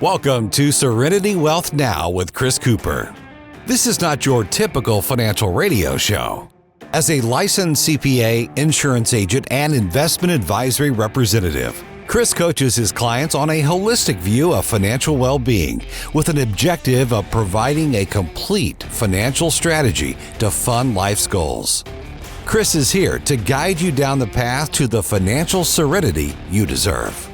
Welcome to Serenity Wealth Now with Chris Cooper. This is not your typical financial radio show. As a licensed CPA, insurance agent, and investment advisory representative, Chris coaches his clients on a holistic view of financial well-being with an objective of providing a complete financial strategy to fund life's goals. Chris is here to guide you down the path to the financial serenity you deserve.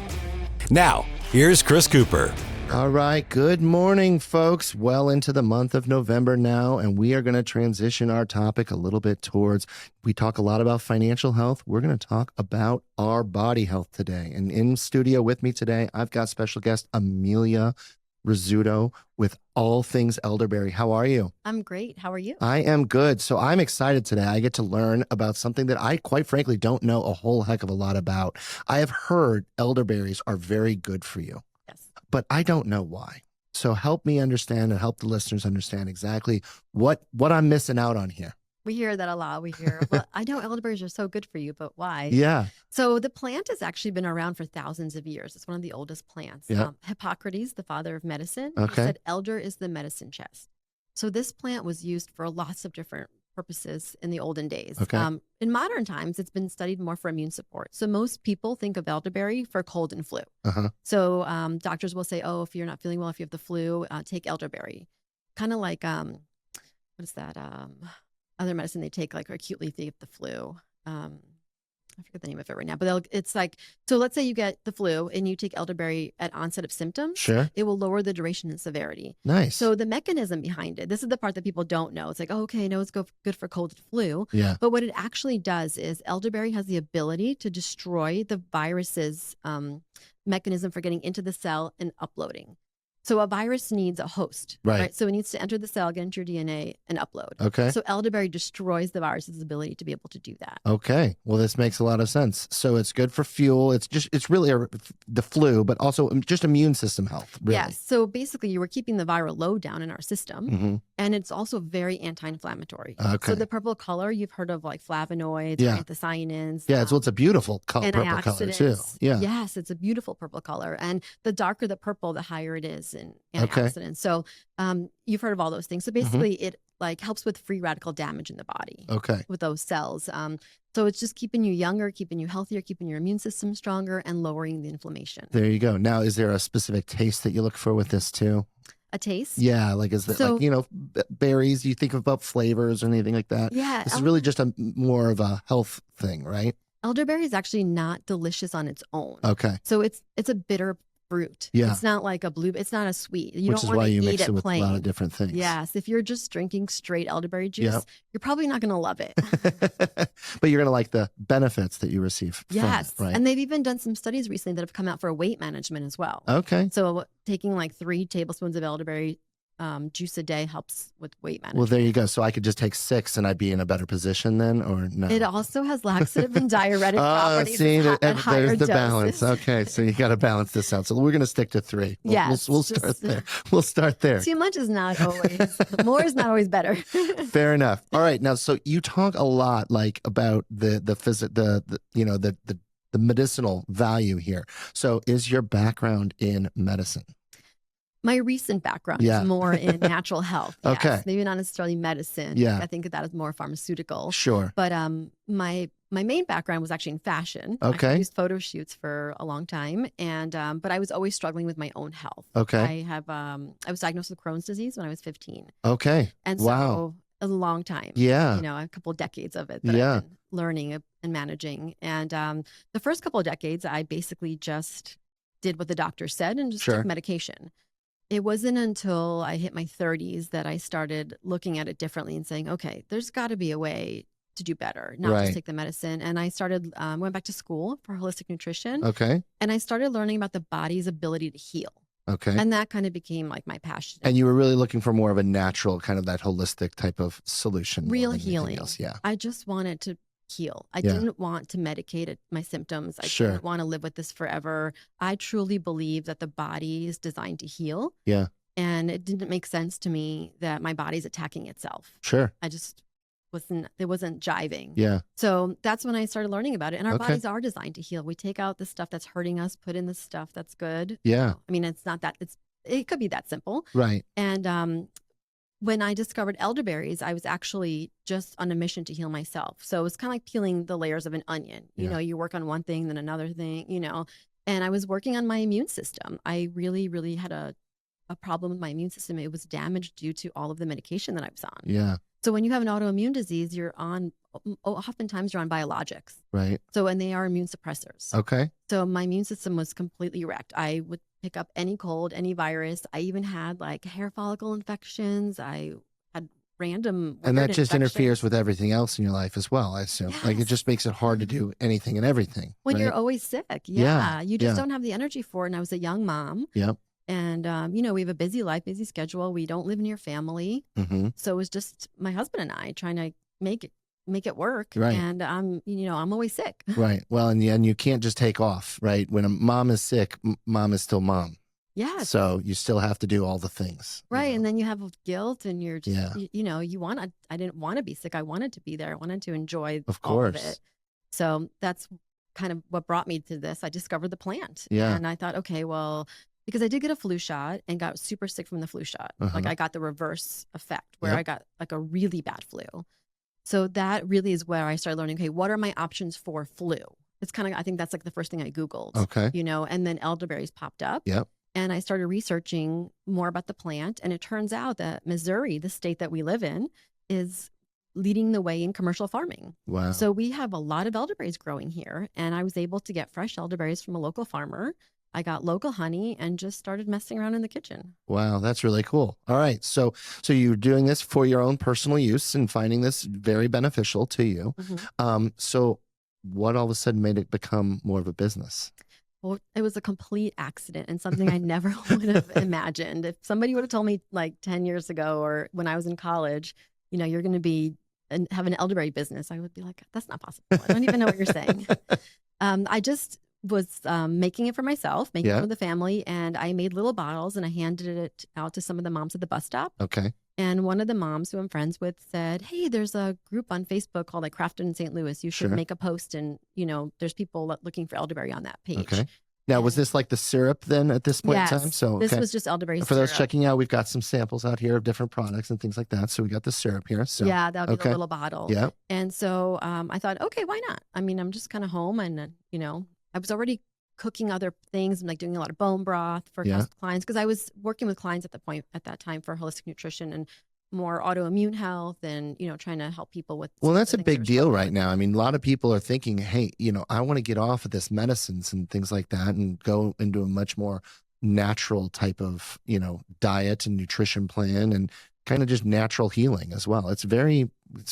Now, here's Chris Cooper. All right. Good morning, folks. Well into the month of November now, and we are going to transition our topic a little bit towards, we talk a lot about financial health. We're going to talk about our body health today. And in studio with me today, I've got special guest Emilia Rizzuto with all things Elderberry. How are you? I'm great. How are you? I am good. So I'm excited today. I get to learn about something that I quite frankly don't know a whole heck of a lot about. I have heard elderberries are very good for you. But I don't know why. So help me understand and help the listeners understand exactly what I'm missing out on here. We hear that a lot. We hear, well, I know elderberries are so good for you, but why? Yeah. So the plant has actually been around for thousands of years. It's one of the oldest plants. Yeah. Hippocrates, the father of medicine, Okay. said elder is the medicine chest. So this plant was used for lots of different purposes in the olden days. Okay. In modern times, it's been studied more for immune support. So most people think of elderberry for cold and flu. Uh-huh. So doctors will say, oh, if you're not feeling well, if you have the flu, take elderberry. Kind of like, what is that? Other medicine they take like acutely if they get the flu. I forget the name of it right now, but it's like, so let's say you get the flu and you take elderberry at onset of symptoms. Sure. It will lower the duration and severity. Nice. So the mechanism behind it, this is the part that people don't know. It's like, oh, okay, no, it's good for cold and flu. Yeah. But what it actually does is elderberry has the ability to destroy the virus's mechanism for getting into the cell and uploading. So a virus needs a host, right? So it needs to enter the cell, get into your DNA, and upload. Okay. So elderberry destroys the virus's ability to be able to do that. Okay. Well, this makes a lot of sense. So it's good for fuel. It's really the flu, but also just immune system health. Really. Yes. So basically, you were keeping the viral load down in our system, Mm-hmm. and it's also very anti-inflammatory. Okay. So the purple color, you've heard of like flavonoids, Yeah. anthocyanins. Yeah. It's a beautiful purple color too. Yeah. Yes, it's a beautiful purple color, and the darker the purple, the higher it is in antioxidants. So you've heard of all those things. So basically, it like helps with free radical damage in the body. Okay. With those cells. So it's just keeping you younger, keeping you healthier, keeping your immune system stronger, and lowering the inflammation. There you go. Now, is there a specific taste that you look for with this too? A taste? Yeah, like is that like, berries, you think about flavors or anything like that? Yeah. This is really just more of a health thing, right? Elderberry is actually not delicious on its own. Okay. So it's a bitter fruit. Yeah. It's not like it's not a sweet. Which is why you mix it with a lot of different things. Yes. If you're just drinking straight elderberry juice, you're probably not going to love it. But you're going to like the benefits that you receive from it, right? And they've even done some studies recently that have come out for weight management as well. Okay. So taking like 3 tablespoons of elderberry juice a day helps with weight management. Well, there you go. So I could just take 6 and I'd be in a better position then, or no? It also has laxative and diuretic properties. See, at there's higher the doses. balance. Okay, so you got to balance this out. So we're going to stick to 3. Yes. We'll start there. We'll start there. Too much is not always, more is not always better. Fair enough. All right. Now, so you talk a lot like about the medicinal value here. So is your background in medicine? My recent background is more in natural health. Yes. Okay. Maybe not necessarily medicine. Yeah. I think that is more pharmaceutical. Sure. But my main background was actually in fashion. Okay. I used photo shoots for a long time, and but I was always struggling with my own health. Okay. I was diagnosed with Crohn's disease when I was 15. Okay. And so a long time. Yeah. A couple of decades of it that I've been learning and managing. And the first couple of decades, I basically just did what the doctor said and just took medication. It wasn't until I hit my 30s that I started looking at it differently and saying, okay, there's got to be a way to do better, not just take the medicine. And I started, went back to school for holistic nutrition. Okay. And I started learning about the body's ability to heal. Okay. And that kind of became like my passion. And you were really looking for more of a natural kind of that holistic type of solution. Real healing. Yeah. I just wanted to heal. I didn't want to medicate my symptoms. I didn't want to live with this forever. I truly believe that the body is designed to heal. Yeah. And it didn't make sense to me that my body's attacking itself. Sure. I just it wasn't jiving. Yeah. So that's when I started learning about it. And our bodies are designed to heal. We take out the stuff that's hurting us, put in the stuff that's good. Yeah. I mean, it's not that it could be that simple. Right. And when I discovered elderberries, I was actually just on a mission to heal myself. So it was kind of like peeling the layers of an onion. You know, you work on one thing, then another thing, you know, and I was working on my immune system. I really, really had a problem with my immune system. It was damaged due to all of the medication that I was on. Yeah. So when you have an autoimmune disease, oftentimes you're on biologics. Right. So, and they are immune suppressors. Okay. So my immune system was completely wrecked. I would pick up any cold, any virus. I even had like hair follicle infections. I had random And that just infections. interferes with everything else in your life as well, I assume. Yes. Like it just makes it hard to do anything and everything. When right? you're always sick. Yeah. You just don't have the energy for it. And I was a young mom. Yep. And, you know, we have a busy life, busy schedule. We don't live near family. Mm-hmm. So it was just my husband and I trying to make it work. Right. And I'm always sick. Right. Well, and you can't just take off, right? When a mom is sick, mom is still mom. Yeah. So you still have to do all the things. Right. You know? And then you have guilt and you're just, I didn't want to be sick. I wanted to be there. I wanted to enjoy all of it. So that's kind of what brought me to this. I discovered the plant. Yeah. And I thought, okay, well, because I did get a flu shot and got super sick from the flu shot. Like I got the reverse effect where I got like a really bad flu. So that really is where I started learning, okay, what are my options for flu? It's kind of, I think that's like the first thing I Googled. Okay. You know, and then elderberries popped up. Yep. And I started researching more about the plant. And it turns out that Missouri, the state that we live in, is leading the way in commercial farming. Wow. So we have a lot of elderberries growing here. And I was able to get fresh elderberries from a local farmer. I got local honey and just started messing around in the kitchen. Wow, that's really cool. All right. So you're doing this for your own personal use and finding this very beneficial to you. Mm-hmm. So what all of a sudden made it become more of a business? Well, it was a complete accident and something I never would have imagined. If somebody would have told me like 10 years ago or when I was in college, you know, you're going to be and have an elderberry business, I would be like, that's not possible. I don't even know what you're saying. I just was making it for myself, making it for the family. And I made little bottles and I handed it out to some of the moms at the bus stop. Okay. And one of the moms who I'm friends with said, hey, there's a group on Facebook called like Crafted in St. Louis. You should make a post and, you know, there's people looking for elderberry on that page. Okay. Now, was this like the syrup then at this point in time? So this was just elderberry syrup. For those checking out, we've got some samples out here of different products and things like that. So we got the syrup here. So yeah, that would be the little bottle. Yeah. And so I thought, okay, why not? I mean, I'm just kind of home and, you know, I was already cooking other things and like doing a lot of bone broth for clients because I was working with clients at that time for holistic nutrition and more autoimmune health and, you know, trying to help people with. Well, that's a big deal right now. I mean, a lot of people are thinking, hey, you know, I want to get off of this medicines and things like that and go into a much more natural type of, you know, diet and nutrition plan and kind of just natural healing as well. It's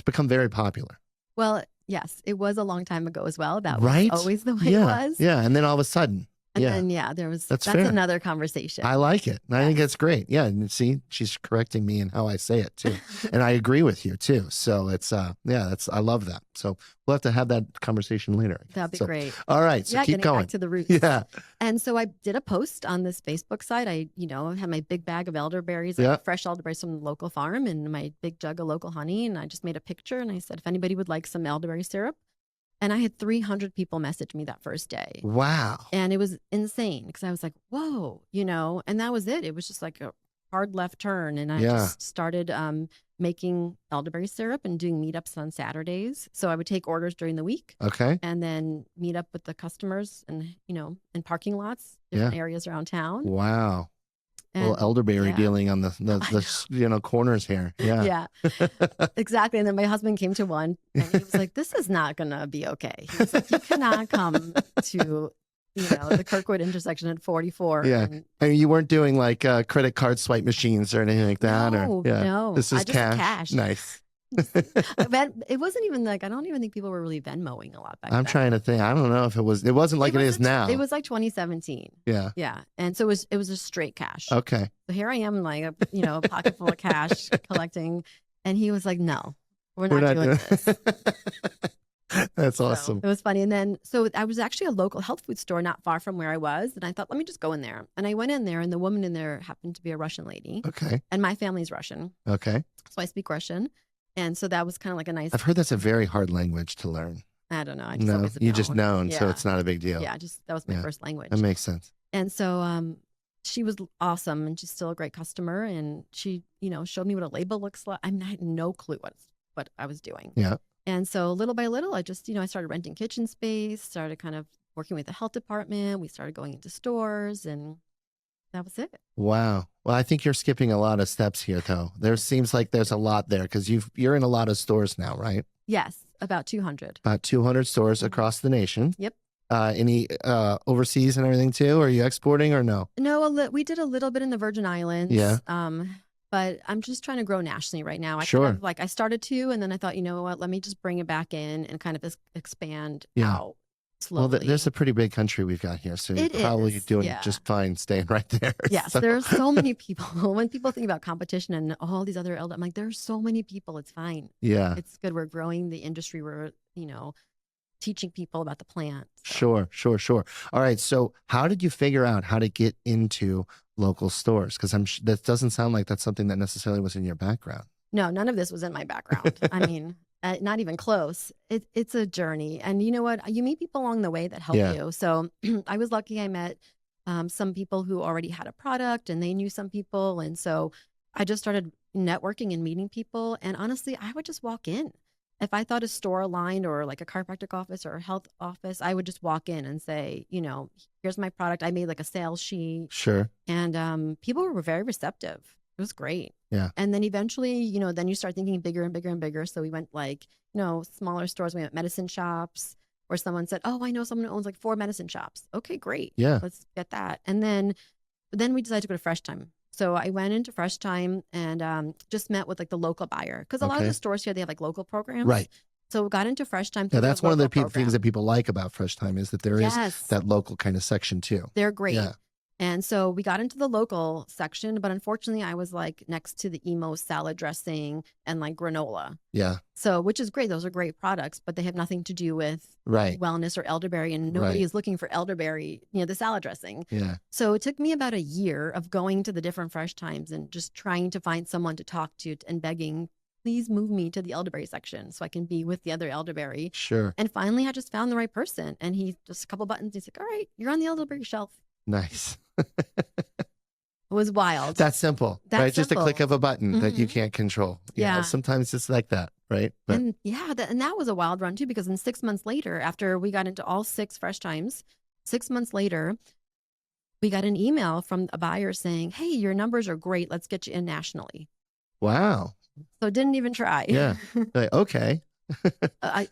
become very popular. Well, yes, it was a long time ago as well. That was always the way it was. Yeah. And then all of a sudden. And then, that's another conversation. I like it. I think it's great. Yeah. And see, she's correcting me in how I say it too. And I agree with you too. So it's, I love that. So we'll have to have that conversation later. That'd be great. All right. So keep going. Back to the roots. Yeah. And so I did a post on this Facebook site. I, you know, had my big bag of elderberries, fresh elderberries from the local farm and my big jug of local honey. And I just made a picture and I said, if anybody would like some elderberry syrup. And I had 300 people message me that first day. Wow. And it was insane because I was like, whoa, you know, and that was it. It was just like a hard left turn. And I just started making elderberry syrup and doing meetups on Saturdays. So I would take orders during the week. Okay. And then meet up with the customers and, you know, in parking lots, different areas around town. Wow. Well, elderberry dealing on the corners here. Yeah. Yeah, exactly. And then my husband came to one and he was like, this is not going to be okay. He was like, you cannot come to, you know, the Kirkwood intersection at 44. Yeah. I mean, you weren't doing like credit card swipe machines or anything like that? No. This is cash. Nice. It wasn't even like, I don't even think people were really Venmoing a lot back then. I'm trying to think. I don't know if it wasn't like it is now. It was like 2017. Yeah. Yeah. And so it was just straight cash. Okay. So here I am like, a pocket full of cash collecting. And he was like, no, we're not doing this. That's awesome. It was funny. And then, so I was actually a local health food store not far from where I was. And I thought, let me just go in there. And I went in there and the woman in there happened to be a Russian lady. Okay. And my family's Russian. Okay. So I speak Russian. And so that was kind of like a nice. I've heard that's a very hard language to learn. I don't know. You just known, so it's not a big deal. Yeah, that was my first language. That makes sense. And so she was awesome, and she's still a great customer. And she, showed me what a label looks like. I mean, I had no clue what I was doing. Yeah. And so little by little, I just, I started renting kitchen space, started kind of working with the health department. We started going into stores, and that was it. Wow. Well, I think you're skipping a lot of steps here, though. There seems like there's a lot there because you're in a lot of stores now, right? Yes, about 200. About 200 stores across the nation. Yep. Any overseas and everything too? Are you exporting or no? No, we did a little bit in the Virgin Islands. Yeah. But I'm just trying to grow nationally right now. Sure. I started to, and then I thought, you know what, let me just bring it back in and kind of expand out slowly. Well, there's a pretty big country we've got here, so you're probably doing just fine staying right there. Yes, there's so many people. When people think about competition and all these other I'm like, there's so many people. It's fine. Yeah. It's good. We're growing the industry. We're, teaching people about the plant. So. Sure. All right. So how did you figure out how to get into local stores? Because that doesn't sound like that's something that necessarily was in your background. No, none of this was in my background. I mean, not even close. It's a journey. And you know what? You meet people along the way that help you. So I was lucky I met some people who already had a product, and they knew some people. And so I just started networking and meeting people. And honestly, I would just walk in. If I thought a store aligned, or like a chiropractic office or a health office, I would just walk in and say, here's my product. I made like a sales sheet. Sure. And people were very receptive. It was great. Yeah. And then eventually, then you start thinking bigger and bigger and bigger. So we went smaller stores. We went medicine shops, where someone said, oh, I know someone who owns like 4 medicine shops. Okay, great. Yeah. Let's get that. And then we decided to go to Fresh Time. So I went into Fresh Time and just met with like the local buyer, because a lot of the stores here, they have like local programs. Right. So we got into Fresh Time. Yeah, that's one of the things that people like about Fresh Time, is that there is that local kind of section too. They're great. Yeah. And so we got into the local section, but unfortunately I was like next to the emo salad dressing and like granola. Yeah. So, which is great. Those are great products, but they have nothing to do with wellness or elderberry, and nobody is looking for elderberry, the salad dressing. Yeah. So it took me about a year of going to the different Fresh Times and just trying to find someone to talk to and begging, please move me to the elderberry section so I can be with the other elderberry. Sure. And finally I just found the right person, and he just a couple buttons. He's like, all right, you're on the elderberry shelf. Nice. It was wild. That's simple, right? Just a click of a button that you can't control. Yeah. Sometimes it's like that, right? But, and that was a wild run too, because then 6 months later, after we got into all 6 Fresh Times, 6 months later, we got an email from a buyer saying, hey, your numbers are great. Let's get you in nationally. Wow. So didn't even try. Yeah. Like, okay.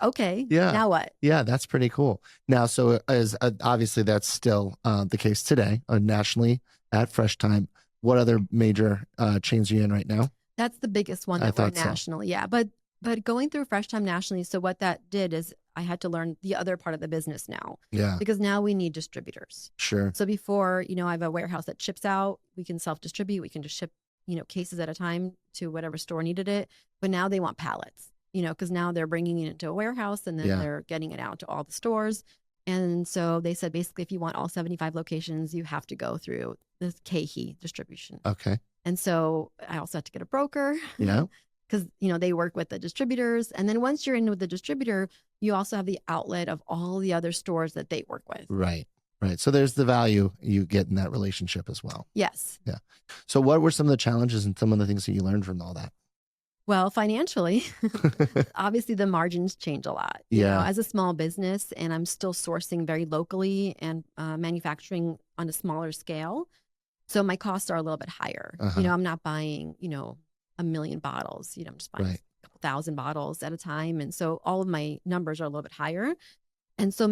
Okay. Yeah. Now what? Yeah, that's pretty cool. Now, so as obviously that's still the case today nationally at Fresh Time. What other major chains are you in right now? That's the biggest one that we're nationally. Yeah. But going through Fresh Time nationally, so what that did is I had to learn the other part of the business now. Yeah. Because now we need distributors. Sure. So before, I have a warehouse that ships out. We can self-distribute. We can just ship, cases at a time to whatever store needed it. But now they want pallets. Because now they're bringing it into a warehouse, and then they're getting it out to all the stores. And so they said, basically, if you want all 75 locations, you have to go through the KHE distribution. Okay. And so I also had to get a broker. Yeah. Because, they work with the distributors. And then once you're in with the distributor, you also have the outlet of all the other stores that they work with. Right. Right. So there's the value you get in that relationship as well. Yes. Yeah. So what were some of the challenges and some of the things that you learned from all that? Well, financially, obviously the margins change a lot. You know, as a small business, and I'm still sourcing very locally and manufacturing on a smaller scale. So my costs are a little bit higher. I'm not buying, 1 million bottles. I'm just buying a couple thousand bottles at a time. And so all of my numbers are a little bit higher. And so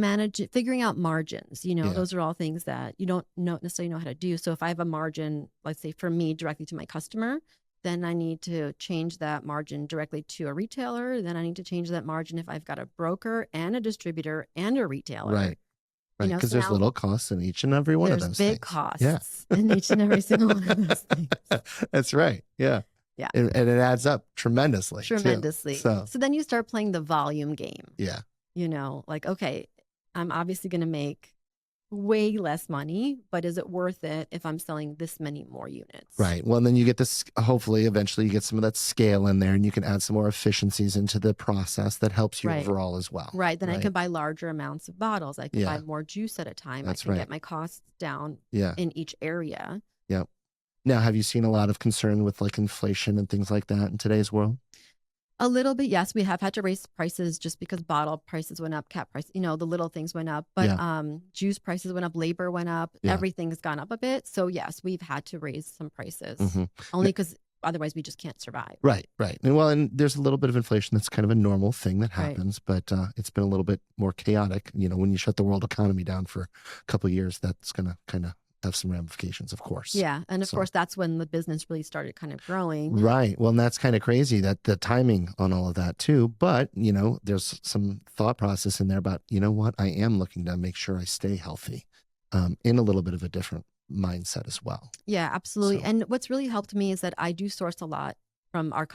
figuring out margins, those are all things that you don't necessarily know how to do. So if I have a margin, let's say for me directly to my customer, then I need to change that margin directly to a retailer. Then I need to change that margin if I've got a broker and a distributor and a retailer. Right. Right. Because there's little costs in each and every one of those things. There's big costs in each and every single one of those things. That's right. Yeah. Yeah. And it adds up tremendously. Tremendously. So then you start playing the volume game. Yeah. Like, okay, I'm obviously going to make way less money, but is it worth it if I'm selling this many more units? Right. Well, then you get this, hopefully, eventually you get some of that scale in there, and you can add some more efficiencies into the process that helps you overall as well. Right. Then I can buy larger amounts of bottles. I can buy more juice at a time. That's I can get my costs down in each area. Yep. Now, have you seen a lot of concern with like inflation and things like that in today's world? A little bit, yes. We have had to raise prices just because bottle prices went up, cat price, the little things went up. But juice prices went up, labor went up, everything's gone up a bit. So yes, we've had to raise some prices only because otherwise we just can't survive. Right. And there's a little bit of inflation. That's kind of a normal thing that happens, but it's been a little bit more chaotic. When you shut the world economy down for a couple of years, that's going to kind of have some ramifications, of course. Yeah. And of course, that's when the business really started kind of growing. Right. Well, and that's kind of crazy that the timing on all of that too. But, there's some thought process in there about, what, I am looking to make sure I stay healthy in a little bit of a different mindset as well. Yeah, absolutely. So. And what's really helped me is that I do source a lot from our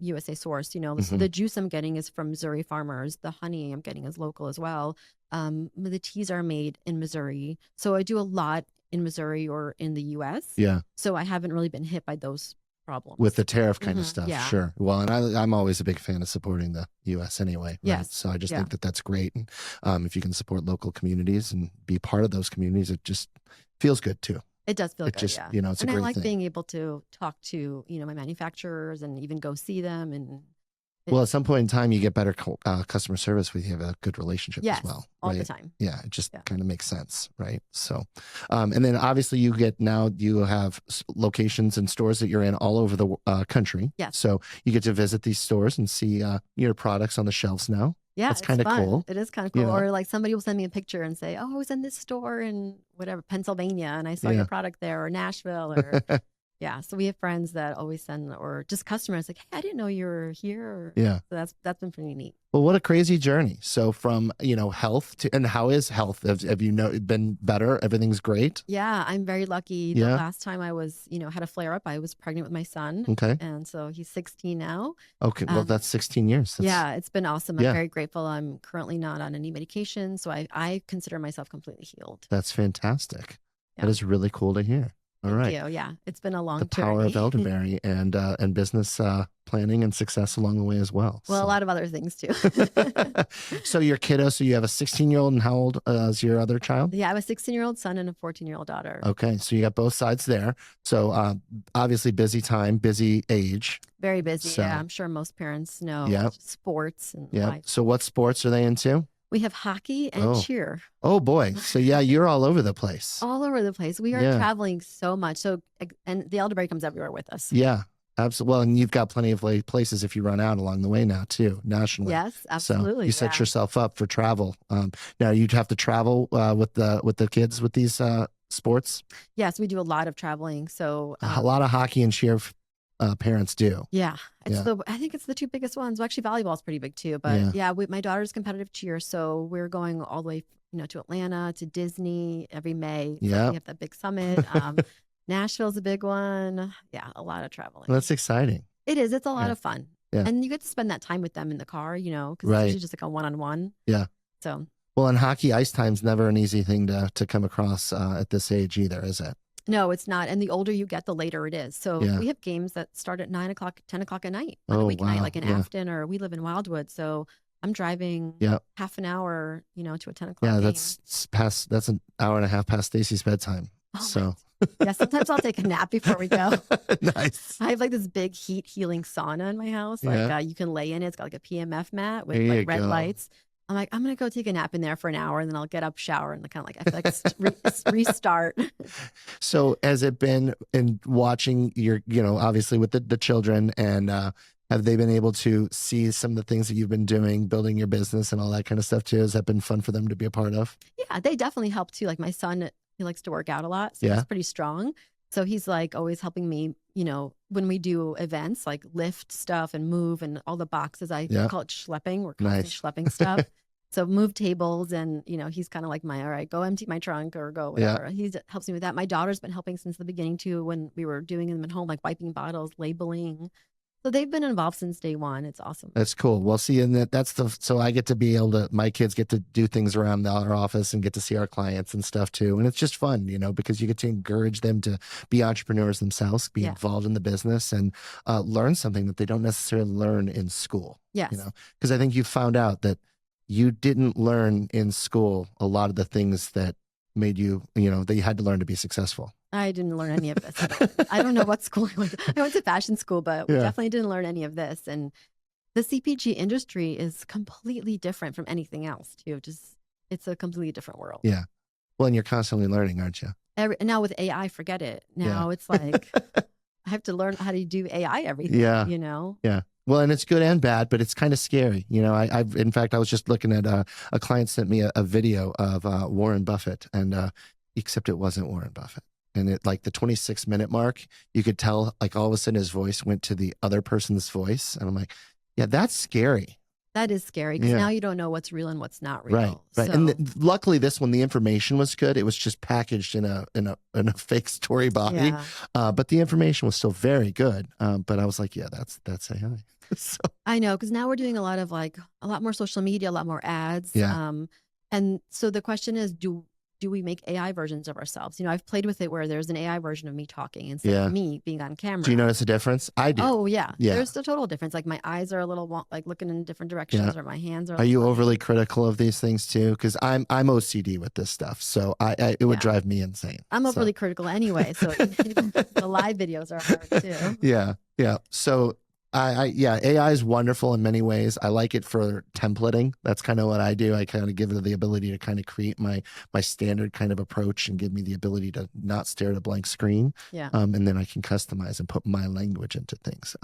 USA source. The juice I'm getting is from Missouri farmers. The honey I'm getting is local as well. The teas are made in Missouri. So I do a lot in Missouri or in the US. Yeah. So I haven't really been hit by those problems. With the tariff kind of stuff. Yeah. Sure. Well, and I'm always a big fan of supporting the US anyway. Right? Yes. So I just think that that's great. And if you can support local communities and be part of those communities, it just feels good too. It does feel good, it's a great thing. I like being able to talk to, my manufacturers and even go see them. Well, at some point in time, you get better customer service when you have a good relationship as well. All the time. Yeah, it just kind of makes sense, right? So, and then obviously you have locations and stores that you're in all over the country. Yes. So you get to visit these stores and see your products on the shelves now. Yeah, that's kind of cool. It is kind of cool. Or like somebody will send me a picture and say, "Oh, I was in this store in whatever Pennsylvania, and I saw your product there, or Nashville, or." Yeah, so we have friends that always send, or just customers like, "Hey, I didn't know you were here." Yeah, so that's been pretty neat. Well, what a crazy journey. So from health to, and how is health? Have you been better? Everything's great. Yeah, I'm very lucky. The last time I was had a flare up, I was pregnant with my son. Okay, and so he's 16 now. Okay, well that's 16 years. It's been awesome. I'm very grateful. I'm currently not on any medication, so I consider myself completely healed. That's fantastic. That is really cool to hear. All right. Thank you. Yeah, it's been a long journey. The power of elderberry and business planning and success along the way as well. Well, a lot of other things too. So your kiddo, so you have a 16-year-old, and how old is your other child? Yeah, I have a 16-year-old son and a 14-year-old daughter. Okay, so you got both sides there. So obviously busy time, busy age. Very busy. So, I'm sure most parents know sports and life. So what sports are they into? We have hockey and cheer. Oh boy. So you're all over the place. All over the place. We are traveling so much. So, and the Elderberry comes everywhere with us. Yeah, absolutely. Well, and you've got plenty of places if you run out along the way now too, nationally. Yes, absolutely. So you set yourself up for travel. Now you'd have to travel with the kids with these sports. Yes, we do a lot of traveling. So a lot of hockey and cheer. Parents do. Yeah. I think it's the two biggest ones. Well, actually volleyball is pretty big too, but my daughter's competitive cheer. So we're going all the way, to Atlanta, to Disney every May. So we have that big summit. Nashville's a big one. Yeah. A lot of traveling. Well, that's exciting. It is. It's a lot of fun. Yeah. And you get to spend that time with them in the car, because it's usually just like a one-on-one. Yeah. So. Well, and hockey ice time's never an easy thing to come across at this age either, is it? No, it's not. And the older you get, the later it is. So we have games that start at 9 o'clock, 10 o'clock at night on a weeknight, like in Afton, or we live in Wildwood. So I'm driving half an hour, to a 10 o'clock game. That's an hour and a half past Stacy's bedtime. Oh, so yeah, sometimes I'll take a nap before we go. Nice. I have like this big heat healing sauna in my house. Like you can lay in it. It's got like a PMF mat with like red lights. I'm like, I'm going to go take a nap in there for an hour, and then I'll get up, shower, and kind of like, I feel like it's restart. So has it been in watching your, obviously with the children, and have they been able to see some of the things that you've been doing, building your business and all that kind of stuff too? Has that been fun for them to be a part of? Yeah, they definitely help too. Like my son, he likes to work out a lot, so he's pretty strong. So he's like always helping me, when we do events, like lift stuff and move and all the boxes. I call it schlepping. We're constantly schlepping stuff. So move tables, and he's kind of like all right, go empty my trunk or go whatever. He helps me with that. My daughter's been helping since the beginning too, when we were doing them at home, like wiping bottles, labeling. So they've been involved since day one. It's awesome. That's cool. Well, see, and so I get to be able to, my kids get to do things around our office and get to see our clients and stuff too. And it's just fun, because you get to encourage them to be entrepreneurs themselves, be involved in the business, and learn something that they don't necessarily learn in school. Yes. Because I think you found out that you didn't learn in school a lot of the things that made you, that you had to learn to be successful? I didn't learn any of this. I don't know what school I went to. I went to fashion school, but we definitely didn't learn any of this. And the CPG industry is completely different from anything else too. It's a completely different world. Yeah. Well, and you're constantly learning, aren't you? Now with AI, forget it. Now it's like I have to learn how to do AI everything. Yeah. Yeah. Well, and it's good and bad, but it's kind of scary. In fact, I was just looking at a client sent me a video of Warren Buffett, and except it wasn't Warren Buffett. And it, like, the 26-minute mark, you could tell, like, all of a sudden his voice went to the other person's voice. And I'm like, yeah, that's scary. That is scary, because now you don't know what's real and what's not real. Right. So. And luckily, this one, the information was good. It was just packaged in a fake story body, but the information was still very good. But I was like, yeah, that's AI. So. I know, because now we're doing a lot more social media, a lot more ads. Yeah. And so the question is, do we make AI versions of ourselves? I've played with it where there's an AI version of me talking instead of me being on camera. Do you notice a difference? I do. Oh, yeah. There's a total difference. Like, my eyes are a little like looking in different directions, or my hands are. Are you overly critical of these things too? Because I'm OCD with this stuff, so it would drive me insane. I'm overly critical anyway, so the live videos are hard too. Yeah, yeah. So AI is wonderful in many ways. I like it for templating. That's kind of what I do. I kind of give it the ability to kind of create my standard kind of approach and give me the ability to not stare at a blank screen. Yeah. And then I can customize and put my language into things.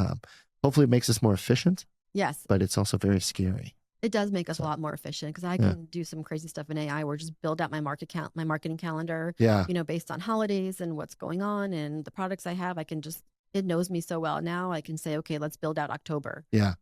Hopefully it makes us more efficient. Yes. But it's also very scary. It does make us a lot more efficient, because I can do some crazy stuff in AI where just build out my marketing calendar, based on holidays and what's going on and the products I have. It knows me so well. Now I can say, okay, let's build out October. Yeah.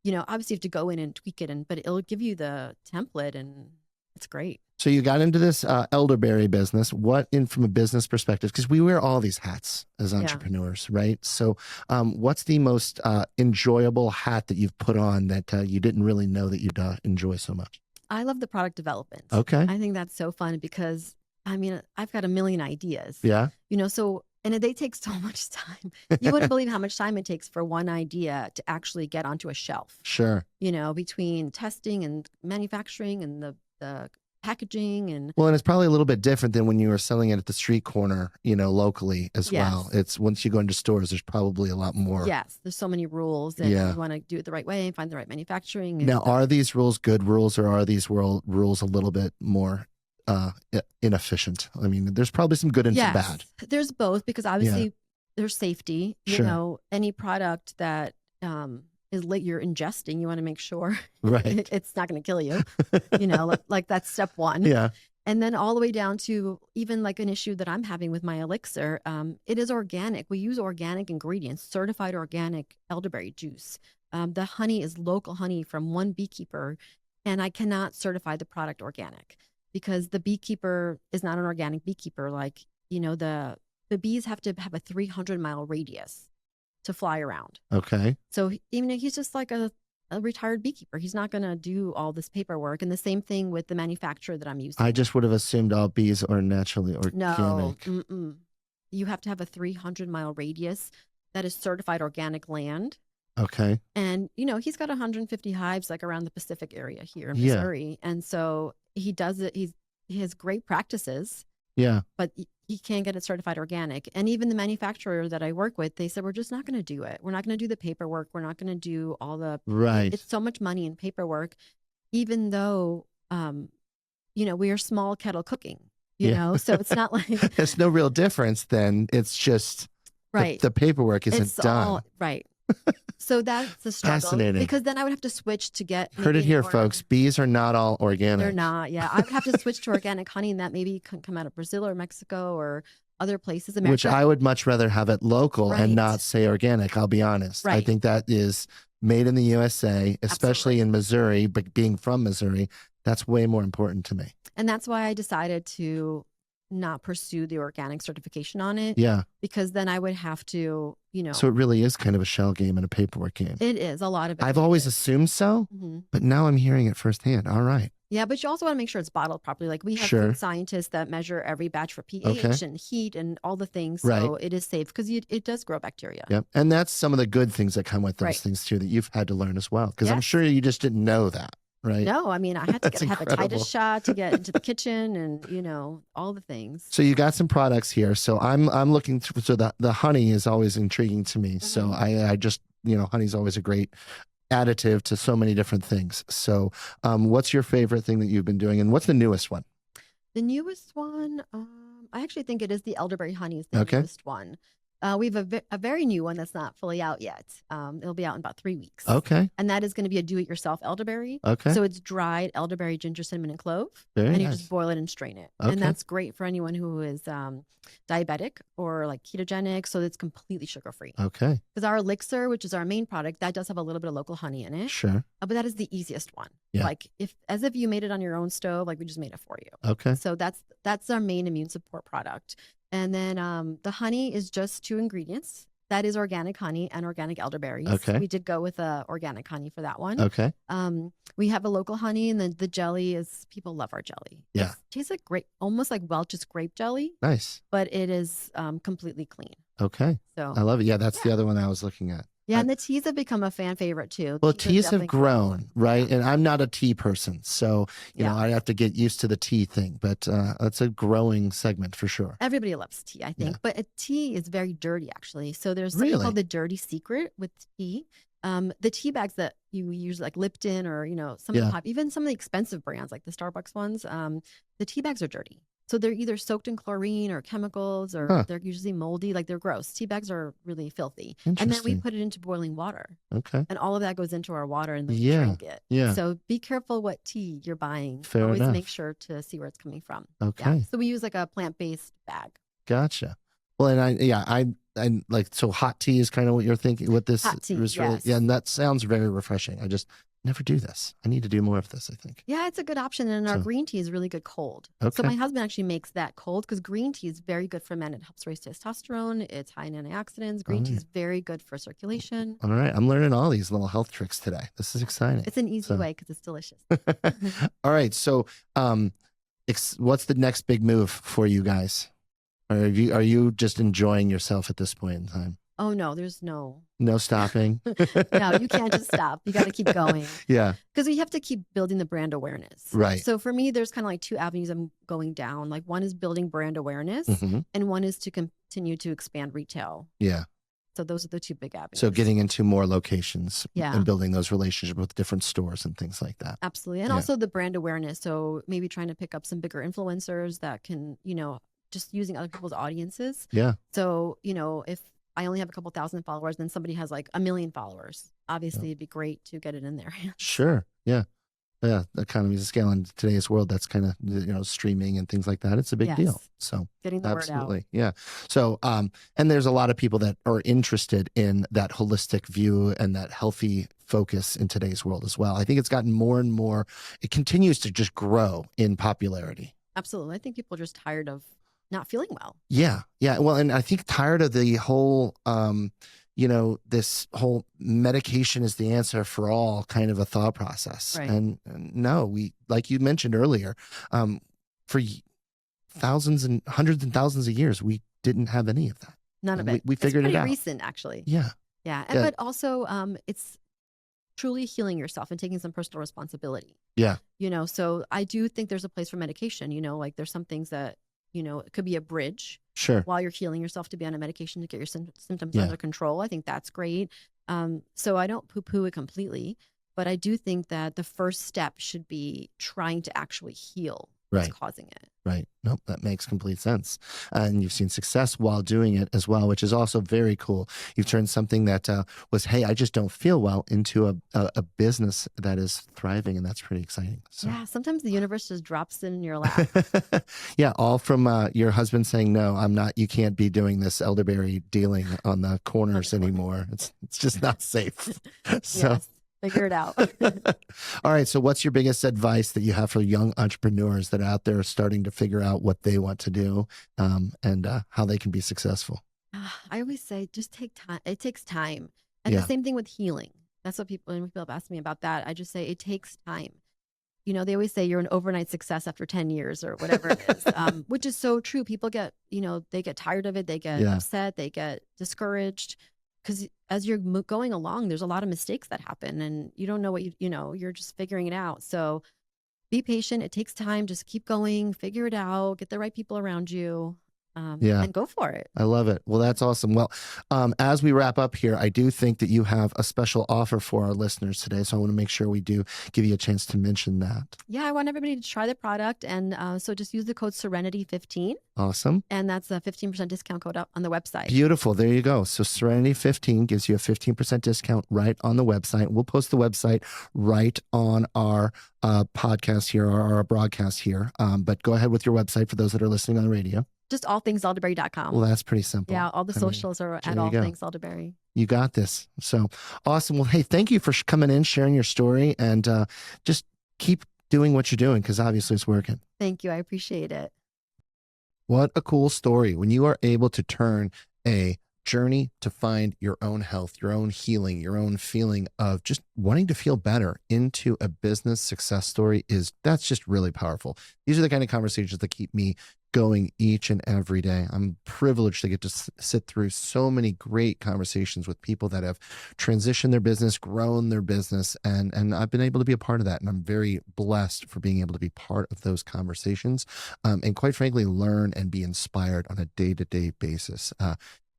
Obviously you have to go in and tweak it, but it'll give you the template, and it's great. So you got into this elderberry business. From a business perspective, because we wear all these hats as entrepreneurs, right? So what's the most enjoyable hat that you've put on that you didn't really know that you'd enjoy so much? I love the product development. Okay. I think that's so fun, because I've got a million ideas. Yeah. And they take so much time. You wouldn't believe how much time it takes for one idea to actually get onto a shelf. Sure. Between testing and manufacturing and the packaging and. Well, and it's probably a little bit different than when you were selling it at the street corner, locally as well. It's once you go into stores, there's probably a lot more. Yes. There's so many rules, and you want to do it the right way and find the right manufacturing. Now, are these rules good rules, or are these rules a little bit more inefficient? There's probably some good and some bad. There's both, because obviously there's safety. Sure. Any product that you're ingesting, you want to make sure it's not going to kill you. like that's step one. Yeah. And then all the way down to even like an issue that I'm having with my elixir. It is organic. We use organic ingredients, certified organic elderberry juice. The honey is local honey from one beekeeper, and I cannot certify the product organic, because the beekeeper is not an organic beekeeper. Like, the bees have to have a 300-mile radius to fly around. Okay. So, he's just like a retired beekeeper. He's not going to do all this paperwork. And the same thing with the manufacturer that I'm using. I just would have assumed all bees are naturally organic. No. You have to have a 300-mile radius that is certified organic land. Okay. And, he's got 150 hives like around the Pacific area here in Missouri. And so he does it. He has great practices. Yeah. But he can't get it certified organic. And even the manufacturer that I work with, they said, we're just not going to do it. We're not going to do the paperwork. We're not going to do all the. Right. It's so much money in paperwork, even though, we are small kettle cooking, so it's not like. There's no real difference then. It's just. Right. The paperwork isn't done. Right. So that's the struggle. Fascinating. Because then I would have to switch to get. Heard it here, folks. Bees are not all organic. They're not. Yeah. I would have to switch to organic honey, and that maybe can come out of Brazil or Mexico or other places. Which I would much rather have it local and not say organic. I'll be honest. Right. I think that is made in the USA, especially in Missouri, but being from Missouri, that's way more important to me. And that's why I decided to not pursue the organic certification on it. Yeah. Because then I would have to, So it really is kind of a shell game and a paperwork game. It is a lot of it. I've always assumed so, but now I'm hearing it firsthand. All right. Yeah, but you also want to make sure it's bottled properly. Like we have food scientists that measure every batch for pH and heat and all the things. So it is safe because it does grow bacteria. Yep. And that's some of the good things that come with those things too that you've had to learn as well. Because I'm sure you just didn't know that. right? No, I mean, I had to get a incredible. hepatitis shot to get into the kitchen and, all the things. So you got some products here. So I'm looking through. So the honey is always intriguing to me. So I just, honey's always a great additive to so many different things. So what's your favorite thing that you've been doing, and what's the newest one? The newest one, I actually think it is the elderberry honey is the newest one. We have a very new one that's not fully out yet. It'll be out in about 3 weeks. Okay. And that is going to be a do-it-yourself elderberry. Okay. So it's dried elderberry, ginger, cinnamon, and clove. Very and you nice. just boil it and strain it. Okay. And that's great for anyone who is diabetic or like ketogenic. So it's completely sugar-free. Okay. Because our elixir, which is our main product, that does have a little bit of local honey in it. Sure. But that is the easiest one. Yeah. Like as if you made it on your own stove, like we just made it for you. Okay. So that's our main immune support product. And then the honey is just 2 ingredients. That is organic honey and organic elderberries. Okay. We did go with organic honey for that one. Okay. We have a local honey, and then the jelly is, people love our jelly. Yeah. It tastes like grape, almost like Welch's grape jelly. Nice. But it is completely clean. Okay. So I love it. Yeah, that's the other one I was looking at. Yeah, and the teas have become a fan favorite too. Well, teas have grown, right? And I'm not a tea person, so you know I have to get used to the tea thing. But it's a growing segment for sure. Everybody loves tea, I think, but a tea is very dirty, actually. So there's something Really? called the dirty secret with tea. The tea bags that you use, like Lipton or some of the even some of the expensive brands, like the Starbucks ones, the tea bags are dirty. So they're either soaked in chlorine or chemicals, or they're usually moldy. Like they're gross. Tea bags are really filthy. And then we put it into boiling water. Okay. And all of that goes into our water, and then we drink it. Yeah. So be careful what tea you're buying. Fair Always enough. make sure to see where it's coming from. Okay. Yeah. So we use like a plant-based bag. Gotcha. Well, and I like, so hot tea is kind of what you're thinking with this. Hot tea, really, yes. Yeah, and that sounds very refreshing. I just never do this. I need to do more of this, I think. Yeah, it's a good option. And our green tea is really good cold. Okay. So my husband actually makes that cold because green tea is very good for men. It helps raise testosterone. It's high in antioxidants. Green tea is very good for circulation. All right. I'm learning all these little health tricks today. This is exciting. It's an easy way because it's delicious. All right. So what's the next big move for you guys? Or are you just enjoying yourself at this point in time? Oh, no, there's no stopping. No, you can't just stop. You got to keep going. Yeah. Because we have to keep building the brand awareness. Right. So for me, there's kind of like 2 avenues I'm going down. Like one is building brand awareness and one is to continue to expand retail. Yeah. So those are the 2 big avenues. So getting into more locations Yeah. and building those relationships with different stores and things like that. Absolutely. And also the brand awareness. So maybe trying to pick up some bigger influencers that can, just using other people's audiences. Yeah. So, if I only have a couple thousand followers, then somebody has like 1 million followers. Obviously, it'd be great to get it in there. Sure. Yeah. Yeah. Economies of scale in today's world, that's kind of, streaming and things like that. It's a big deal. So getting the word out. Yeah. So, and there's a lot of people that are interested in that holistic view and that healthy focus in today's world as well. I think it's gotten more and more, it continues to just grow in popularity. Absolutely. I think people are just tired of not feeling well. Yeah. Yeah. Well, and I think tired of the whole, this whole medication is the answer for all kind of a thought process. Right. And no, we, like you mentioned earlier, for thousands and hundreds and thousands of years, we didn't have any of that. None of it. We figured it out. It's pretty recent, actually. Yeah. Yeah. But also, it's truly healing yourself and taking some personal responsibility. Yeah. So I do think there's a place for medication, like there's some things that, it could be a bridge. Sure. While you're healing yourself to be on a medication to get your symptoms under control. I think that's great. So I don't poo-poo it completely, but I do think that the first step should be trying to actually heal what's causing it. Right. Nope, that makes complete sense. And you've seen success while doing it as well, which is also very cool. You've turned something that was, hey, I just don't feel well, into a business that is thriving, and that's pretty exciting. So. Yeah, sometimes the universe just drops in your lap. Yeah, all from your husband saying, no, I'm not, you can't be doing this elderberry dealing on the corners anymore. It's just not safe. So. Yes. Figure it out. All right. So what's your biggest advice that you have for young entrepreneurs that are out there starting to figure out what they want to do and how they can be successful? I always say, just take time. It takes time. And the same thing with healing. That's what people have asked me about that. I just say it takes time. They always say you're an overnight success after 10 years or whatever it is, which is so true. People get, they get tired of it. They get upset. They get discouraged. because as you're going along, there's a lot of mistakes that happen and you don't know what you're just figuring it out. So be patient. It takes time. Just keep going, figure it out, get the right people around you. And go for it. I love it. Well, that's awesome. Well, as we wrap up here, I do think that you have a special offer for our listeners today. So I want to make sure we do give you a chance to mention that. Yeah, I want everybody to try the product. And so just use the code Serenity15. Awesome. And that's a 15% discount code up on the website. Beautiful. There you go. So Serenity15 gives you a 15% discount right on the website. We'll post the website right on our podcast here or our broadcast here. But go ahead with your website for those that are listening on the radio. Just allthingselderberry.com. Well, that's pretty simple. Yeah, all the socials are at All Things Elderberry. You got this. So awesome. Well, hey, thank you for coming in, sharing your story, and just keep doing what you're doing because obviously it's working. Thank you. I appreciate it. What a cool story. When you are able to turn a journey to find your own health, your own healing, your own feeling of just wanting to feel better into a business success story, that's just really powerful. These are the kind of conversations that keep me going each and every day. I'm privileged to get to sit through so many great conversations with people that have transitioned their business, grown their business, and I've been able to be a part of that. And I'm very blessed for being able to be part of those conversations and quite frankly, learn and be inspired on a day-to-day basis.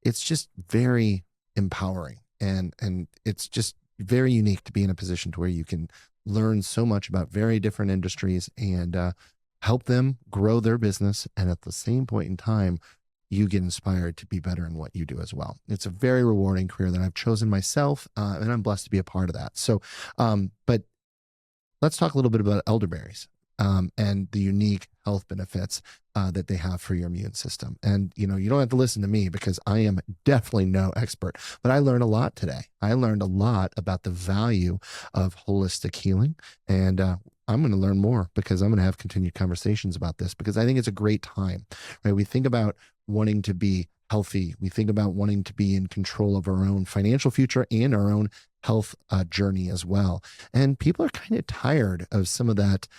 It's just very empowering and it's just very unique to be in a position to where you can learn so much about very different industries and help them grow their business. And at the same point in time, you get inspired to be better in what you do as well. It's a very rewarding career that I've chosen myself, and I'm blessed to be a part of that. So, but let's talk a little bit about elderberries and the unique health benefits that they have for your immune system. And, you don't have to listen to me because I am definitely no expert, but I learned a lot today. I learned a lot about the value of holistic healing, and I'm going to learn more because I'm going to have continued conversations about this because I think it's a great time, right? We think about wanting to be healthy. We think about wanting to be in control of our own financial future and our own health journey as well. And people are kind of tired of some of that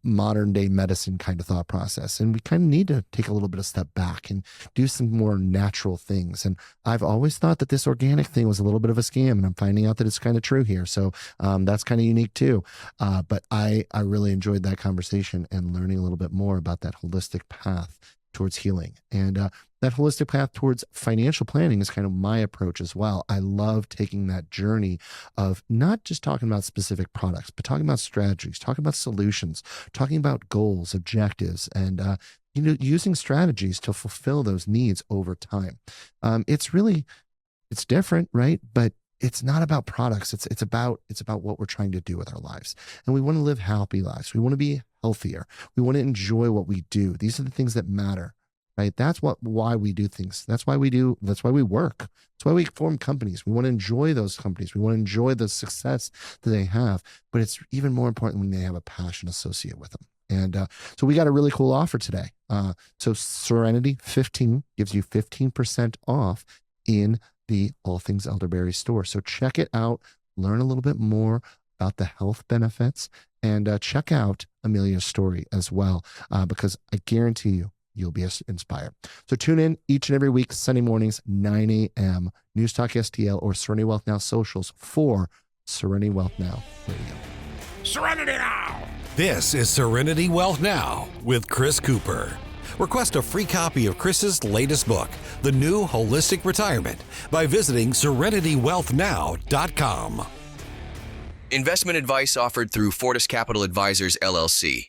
modern day medicine kind of thought process. And we kind of need to take a little bit of step back and do some more natural things. And I've always thought that this organic thing was a little bit of a scam, and I'm finding out that it's kind of true here. So that's kind of unique too. But I really enjoyed that conversation and learning a little bit more about that holistic path towards healing. And that holistic path towards financial planning is kind of my approach as well. I love taking that journey of not just talking about specific products, but talking about strategies, talking about solutions, talking about goals, objectives, and using strategies to fulfill those needs over time. It's different, right? But it's not about products. It's about what we're trying to do with our lives. And we want to live happy lives. We want to be healthier. We want to enjoy what we do. These are the things that matter, right? That's why we do things. That's why we work. That's why we form companies. We want to enjoy those companies. We want to enjoy the success that they have, but it's even more important when they have a passion associated with them. And so we got a really cool offer today. So Serenity 15 gives you 15% off in the All Things Elderberry store. So check it out, learn a little bit more about the health benefits, and check out Emilia's story as well, because I guarantee you'll be inspired. So tune in each and every week, Sunday mornings, 9 a.m., News Talk STL or Serenity Wealth Now socials for Serenity Wealth Now Radio. Serenity Now! This is Serenity Wealth Now with Chris Cooper. Request a free copy of Chris's latest book, The New Holistic Retirement, by visiting SerenityWealthNow.com. Investment advice offered through Fortis Capital Advisors, LLC.